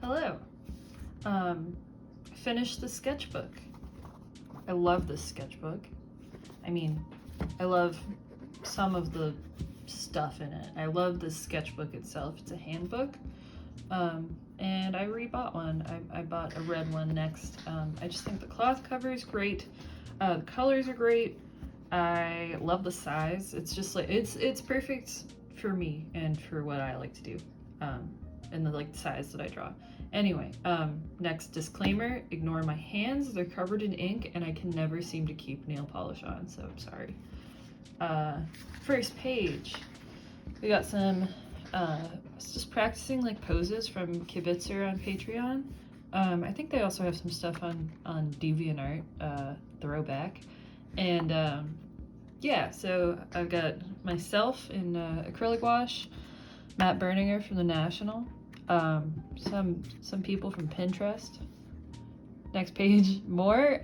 Hello. I finished the sketchbook. I love this sketchbook. I mean, I love some of the stuff in it. I love the sketchbook itself. It's a handbook. And I rebought one. I bought a red one next. I just think the cloth cover is great. The colors are great. I love the size. It's just like, it's perfect for me and for what I like to do. And the size that I draw. Anyway, next disclaimer, ignore my hands. They're covered in ink and I can never seem to keep nail polish on, so I'm sorry. First page, we got some, just practicing poses from Kibitzer on Patreon. I think they also have some stuff on DeviantArt, throwback. And yeah, so I've got myself in acrylic wash, Matt Berninger from the National, some people from Pinterest. Next page, more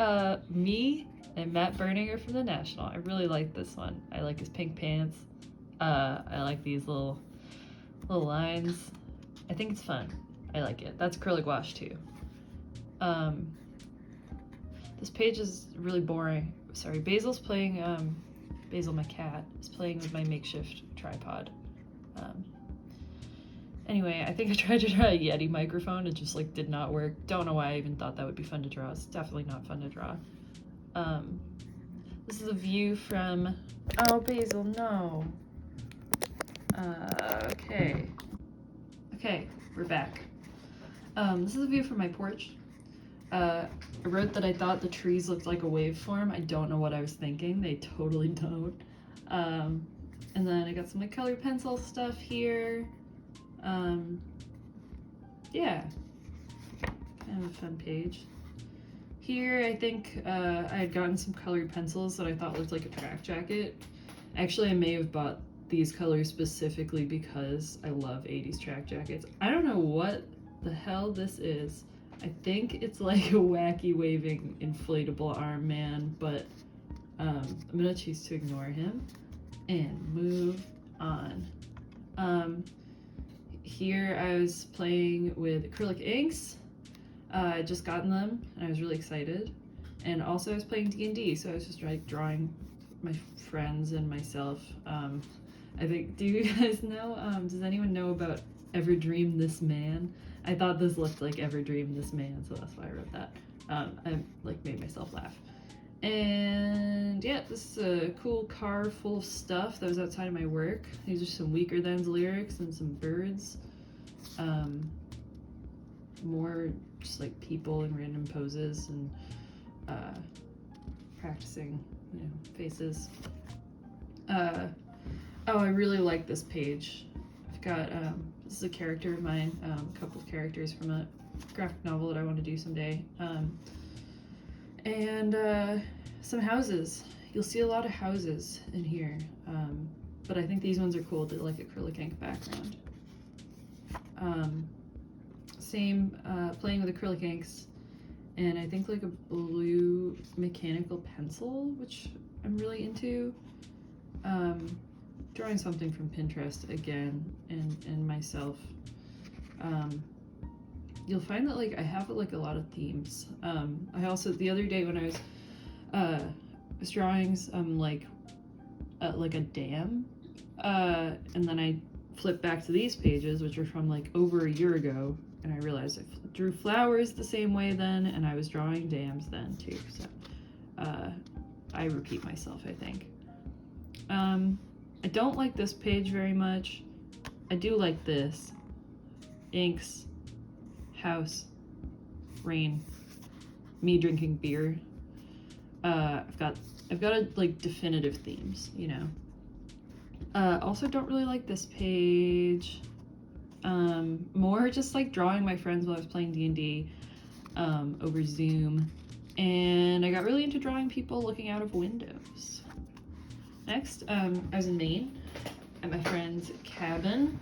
me and Matt Berninger from the National. I really like this one. I like his pink pants. I like these little lines. I think it's fun. I like it. That's acrylic wash too. This page is really boring. Sorry, Basil's playing, Basil, my cat, is playing with my makeshift tripod. Anyway, I think I tried to draw a Yeti microphone. It just did not work. Don't know why I even thought that would be fun to draw. It's definitely not fun to draw. This is a view from, oh, Basil, no. Okay, we're back. This is a view from my porch. I wrote that I thought the trees looked like a waveform. I don't know what I was thinking. They totally don't. And then I got some colored pencil stuff here. Yeah, kind of a fun page. Here, I think I had gotten some colored pencils that I thought looked like a track jacket. Actually, I may have bought these colors specifically because I love 80s track jackets. I don't know what the hell this is. I think it's like a wacky waving inflatable arm man, but I'm gonna choose to ignore him and move on. Here I was playing with acrylic inks. I just gotten them and I was really excited. And also I was playing D&D, so I was just drawing my friends and myself. I think, do you guys know, does anyone know about Ever Dream This Man? I thought this looked like Ever Dream This Man, so that's why I wrote that. I made myself laugh. And yeah, this is a cool car full of stuff that was outside of my work. These are some Weaker Than's lyrics and some birds. More just people in random poses and practicing, faces. Oh, I really like this page. I've got, this is a character of mine, a couple of characters from a graphic novel that I want to do someday. And some houses. You'll see a lot of houses in here, but I think these ones are cool. They're acrylic ink background. Same, playing with acrylic inks, and I think a blue mechanical pencil, which I'm really into. Drawing something from Pinterest again, and myself. You'll find that I have a lot of themes. I also, the other day when I was drawing some a dam, and then I flipped back to these pages, which are from over a year ago, and I realized I drew flowers the same way then, and I was drawing dams then too, so I repeat myself, I think. I don't like this page very much. I do like this. Inks, house, rain, me drinking beer. I've got definitive themes, Also don't really like this page. More just drawing my friends while I was playing D&D over Zoom. And I got really into drawing people looking out of windows. Next, I was in Maine at my friend's cabin.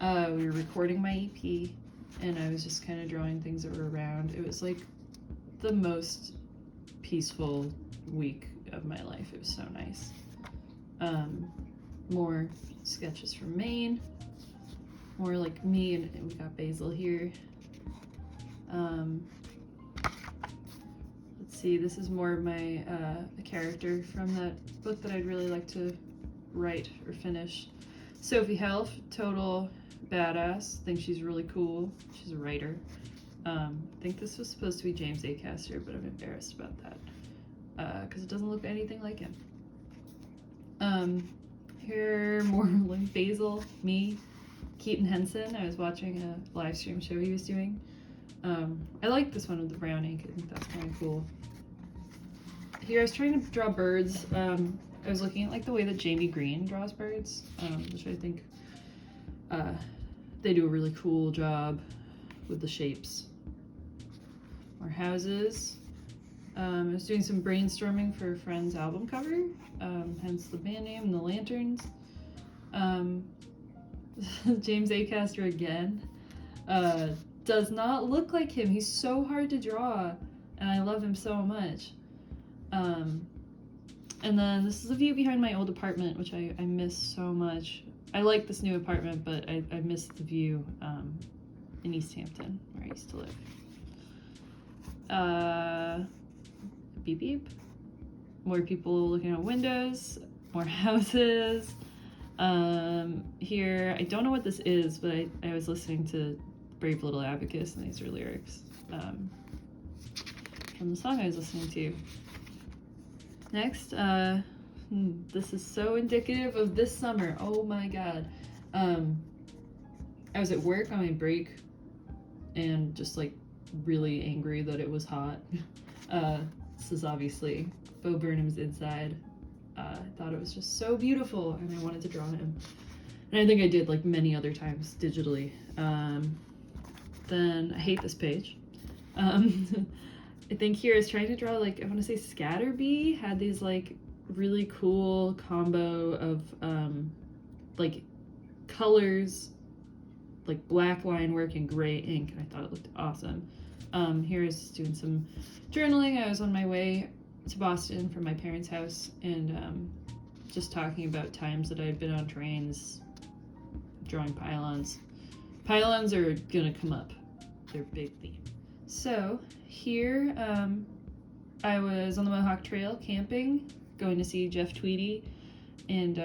We were recording my EP, and I was just kind of drawing things that were around. It was the most peaceful week of my life. It was so nice. More sketches from Maine. More me, and we got Basil here. Let's see, this is more of my a character from that book that I'd really like to write or finish. Sophie Helf, total badass. Think she's really cool. She's a writer. I think this was supposed to be James Acaster, but I'm embarrassed about that because it doesn't look anything like him. Here, more like Basil, me, Keaton Henson. I was watching a live stream show he was doing. I like this one with the brown ink. I think that's kind of cool. Here, I was trying to draw birds. I was looking at like the way that Jamie Green draws birds, which I think they do a really cool job with the shapes. More houses. I was doing some brainstorming for a friend's album cover, hence the band name and the lanterns. James Acaster again. Does not look like him. He's so hard to draw, and I love him so much. And then this is a view behind my old apartment, which I miss so much. I like this new apartment, but I miss the view in East Hampton, where I used to live. Beep beep. More people looking out windows, more houses. Here, I don't know what this is, but I was listening to Brave Little Abacus, and these are lyrics from the song I was listening to. Next, this is so indicative of this summer. Oh my god. I was at work on my break and just like really angry that it was hot. This is obviously Bo Burnham's Inside. I thought it was just so beautiful and I wanted to draw him. And I think I did like many other times digitally. Then I hate this page. I think here I was trying to draw like, I want to say Scatterbee had these like really cool combo of like colors, like black line work and gray ink, and I thought it looked awesome. Here I was doing some journaling. I was on my way to Boston from my parents' house and just talking about times that I had been on trains drawing pylons. Pylons are gonna come up. They're a big theme. So here I was on the Mohawk Trail camping, going to see Jeff Tweedy, and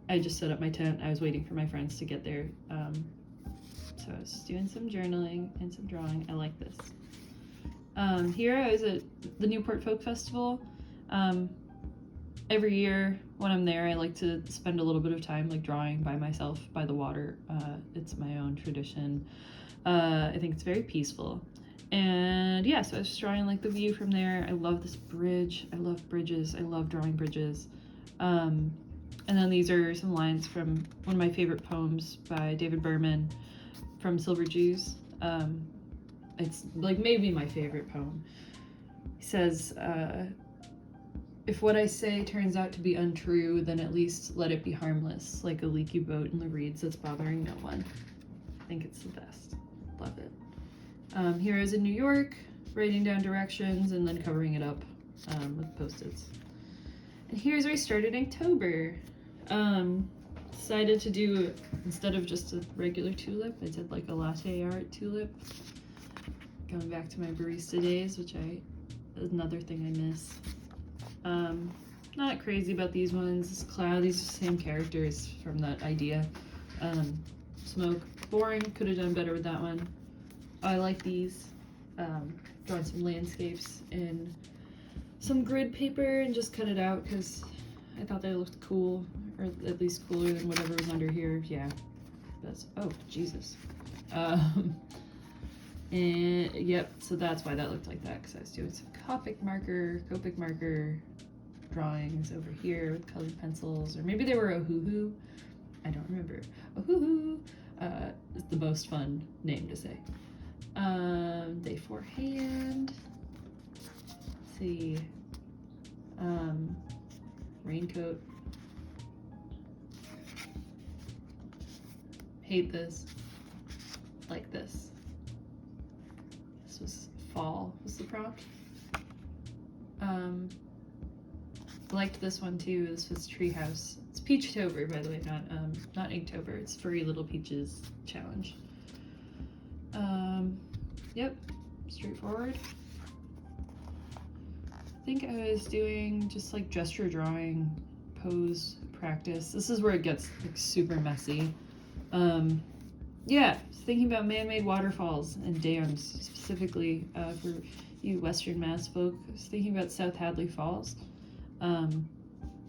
I just set up my tent. I was waiting for my friends to get there. So I was doing some journaling and some drawing. I like this. Here I was at the Newport Folk Festival. Every year when I'm there, I like to spend a little bit of time like drawing by myself by the water. It's my own tradition. I think it's very peaceful. And yeah, so I was just drawing like the view from there. I love this bridge. I love bridges. I love drawing bridges. And then these are some lines from one of my favorite poems by David Berman from Silver Jews. It's like maybe my favorite poem. He says, if what I say turns out to be untrue, then at least let it be harmless, like a leaky boat in the reeds that's bothering no one. I think it's the best. Love it. Here I was in New York, writing down directions and then covering it up with Post-its. And here's where I started in October. Decided to do, instead of just a regular tulip, I did like a latte art tulip. Going back to my barista days, which is another thing I miss. Not crazy about these ones. This cloud, these are the same characters from that idea. Smoke, boring, could have done better with that one. I like these. Drawn some landscapes in some grid paper and just cut it out because I thought they looked cool, or at least cooler than whatever was under here. Yeah, that's, oh, Jesus. And yep, so that's why that looked like that, because I was doing some Copic marker drawings over here with colored pencils, or maybe they were Ohuhu. I don't remember. Ohuhu is the most fun name to say. Day 4 hand. Let's see. Raincoat. Hate this. Like this. This was fall, was the prompt. Liked this one too. This was Treehouse. It's Peachtober, by the way, not Inktober. It's Furry Little Peaches challenge. Yep. straightforward. I think I was doing just like gesture drawing pose practice. This is where it gets like super messy. Yeah, thinking about man-made waterfalls and dams, specifically for you Western Mass folk. I was thinking about South Hadley Falls. And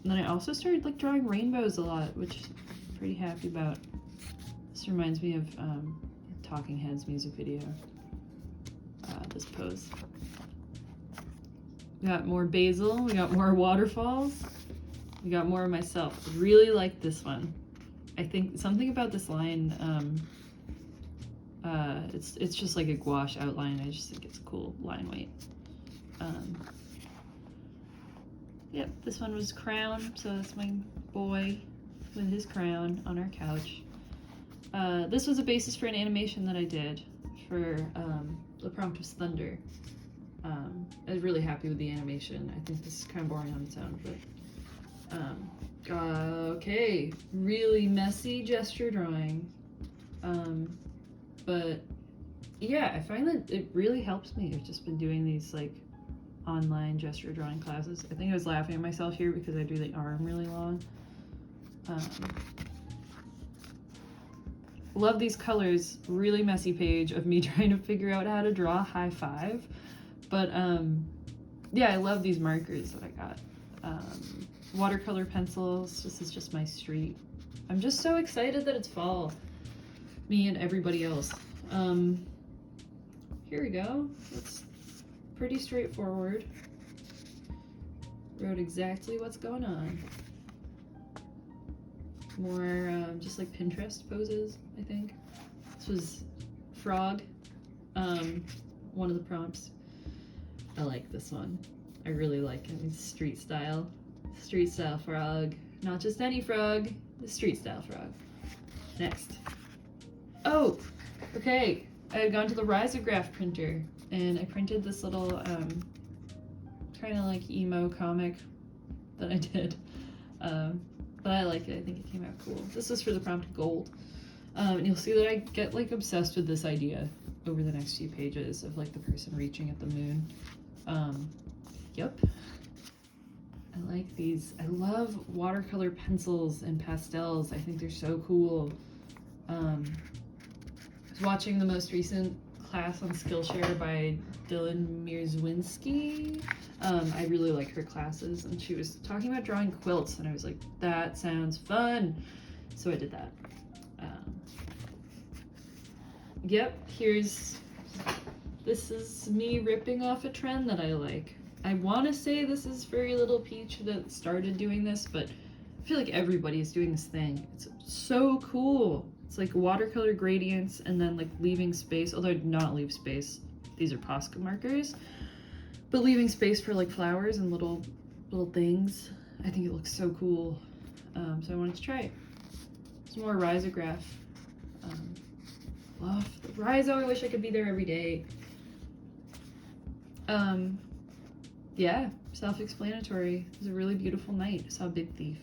then I also started like drawing rainbows a lot, which I'm pretty happy about. This reminds me of Talking Heads music video, this pose. We got more basil, we got more waterfalls, we got more of myself. Really like this one. I think something about this line, it's just like a gouache outline. I just think it's a cool line weight. Yep, this one was crown, so that's my boy with his crown on our couch. This was a basis for an animation that I did for the prompt was thunder. I was really happy with the animation. I think this is kind of boring on its own, but okay, really messy gesture drawing. But yeah, I find that it really helps me. I've just been doing these like online gesture drawing classes. I think I was laughing at myself here because I do the arm really long. Love these colors. Really messy page of me trying to figure out how to draw a high five. But yeah, I love these markers that I got. Watercolor pencils. This is just my street. I'm just so excited that it's fall. Me and everybody else. Here we go. It's pretty straightforward. Wrote exactly what's going on. More just like Pinterest poses, I think. This was frog, one of the prompts. I like this one. I really like it. It's street style frog. Not just any frog, the street style frog. Next. Oh, okay. I had gone to the risograph printer and I printed this little kind of like emo comic that I did. But I like it. I think it came out cool. This is for the prompt gold. And you'll see that I get like obsessed with this idea over the next few pages of like the person reaching at the moon. Yep. I like these. I love watercolor pencils and pastels. I think they're so cool. I was watching the most recent class on Skillshare by Dylan Mierzwinski. I really like her classes, and she was talking about drawing quilts, and I was like, that sounds fun. So I did that. Yep, this is me ripping off a trend that I like. I want to say this is Furry Little Peach that started doing this, but I feel like everybody is doing this thing. It's so cool. It's like watercolor gradients and then like leaving space, although I did not leave space. These are Posca markers, but leaving space for like flowers and little things. I think it looks so cool. So I wanted to try it. Some more risograph. Love the Riso. I wish I could be there every day. Yeah, self-explanatory. It was a really beautiful night. I saw Big Thief.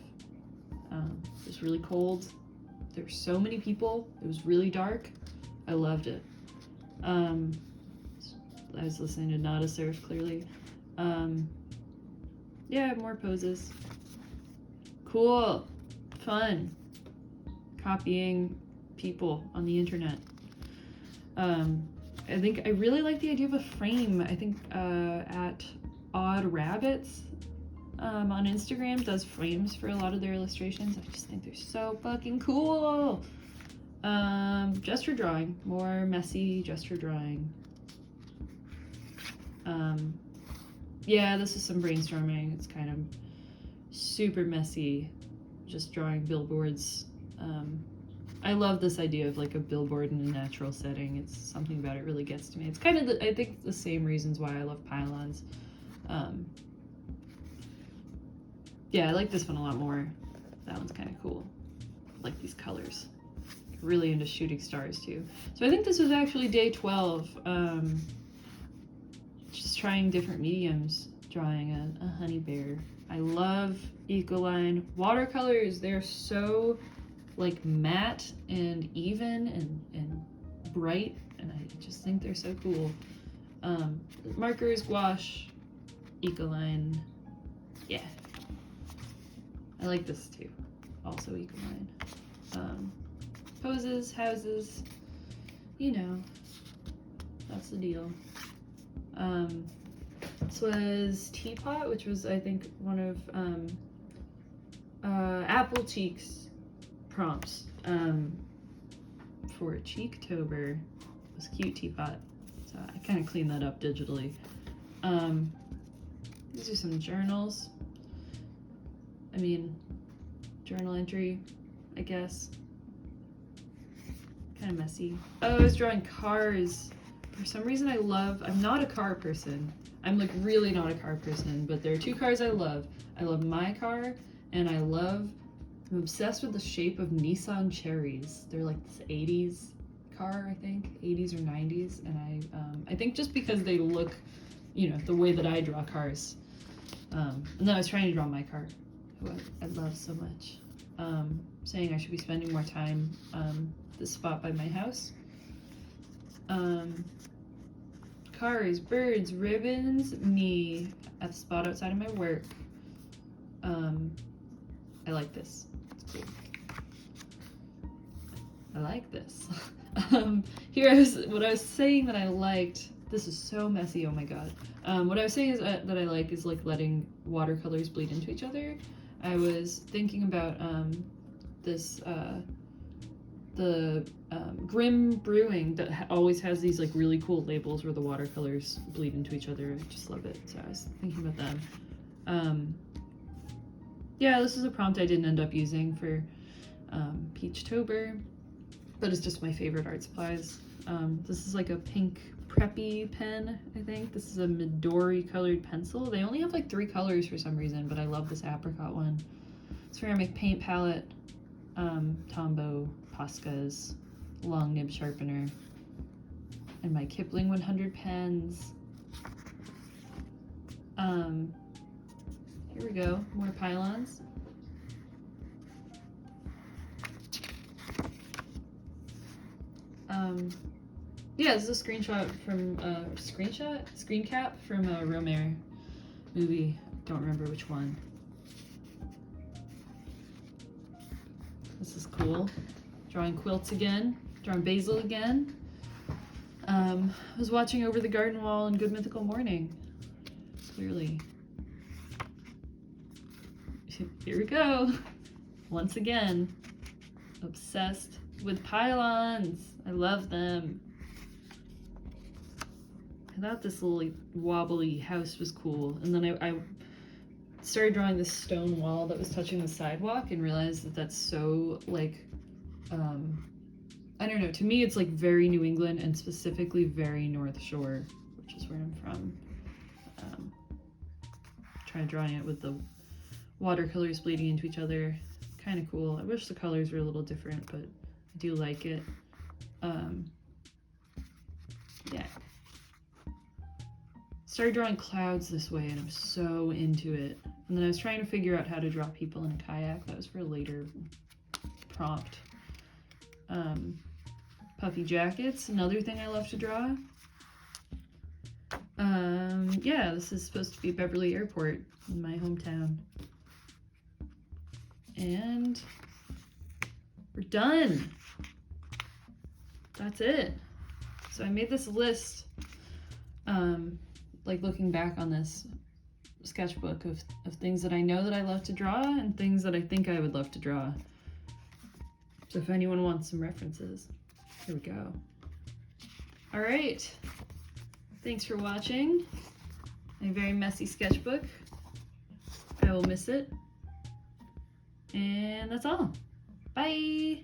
It was really cold. There were so many people. It was really dark. I loved it. I was listening to Nada Surf, clearly. Yeah, more poses. Cool. Fun. Copying people on the internet. I think I really like the idea of a frame. I think at Odd Rabbits on Instagram does frames for a lot of their illustrations. I just think they're so fucking cool. Gesture drawing, more messy gesture drawing. Yeah, this is some brainstorming. It's kind of super messy, just drawing billboards. I love this idea of like a billboard in a natural setting. It's something about it really gets to me. It's kind of, I think, the same reasons why I love pylons. Yeah, I like this one a lot more. That one's kind of cool. I like these colors. Really into shooting stars too. So I think this was actually day 12. Just trying different mediums, drawing a honey bear. I love Ecoline watercolors. They're so like matte and even and bright, and I just think they're so cool. Markers, gouache, Ecoline. Yeah. I like this too. Also Ecoline. Poses, houses, you know, that's the deal. This was Teapot, which was, I think, one of Apple Cheeks prompts for Cheektober. It was cute Teapot. So I kind of cleaned that up digitally. These are some journals. I mean, journal entry, I guess. Kind of messy. Oh, I was drawing cars. For some reason I'm not a car person. I'm like really not a car person, but there are two cars I love. I love my car, and I'm obsessed with the shape of Nissan Cherries. They're like this 80s car, I think, 80s or 90s, and I think just because they look, you know, the way that I draw cars. And then I was trying to draw my car, who I love so much. Saying I should be spending more time this spot by my house. Cars, birds, ribbons, me at the spot outside of my work. I like this. It's cool. I like this. What I was saying that I liked. This is so messy. Oh my god. What I was saying is that I like is like letting watercolors bleed into each other. I was thinking about this the Grimm Brewing that always has these like really cool labels where the watercolors bleed into each other. I just love it. So I was thinking about them. Yeah, this is a prompt I didn't end up using for Peachtober, but it's just my favorite art supplies. This is like a pink preppy pen, I think. This is a Midori colored pencil. They only have like 3 colors for some reason, but I love this apricot one. Ceramic paint palette, Tombow, Posca's, long nib sharpener, and my Kipling 100 pens. Here we go, more pylons. Yeah, this is a screenshot from screen cap from a Romare movie. Don't remember which one. This is cool. Drawing quilts again. Drawing basil again. I was watching Over the Garden Wall in Good Mythical Morning. Clearly. Here we go. Once again. Obsessed with pylons. I love them. I thought this little wobbly house was cool. And then I started drawing this stone wall that was touching the sidewalk and realized that that's so like, I don't know, to me it's like very New England and specifically very North Shore, which is where I'm from. Try drawing it with the watercolors bleeding into each other. Kind of cool. I wish the colors were a little different, but I do like it. Yeah. Started drawing clouds this way and I'm so into it. And then I was trying to figure out how to draw people in a kayak. That was for a later prompt. Puffy jackets, another thing I love to draw. Yeah, this is supposed to be Beverly Airport in my hometown. And we're done. That's it. So I made this list, like looking back on this sketchbook of things that I know that I love to draw and things that I think I would love to draw. So if anyone wants some references, here we go. All right. Thanks for watching my very messy sketchbook. I will miss it. And that's all. Bye.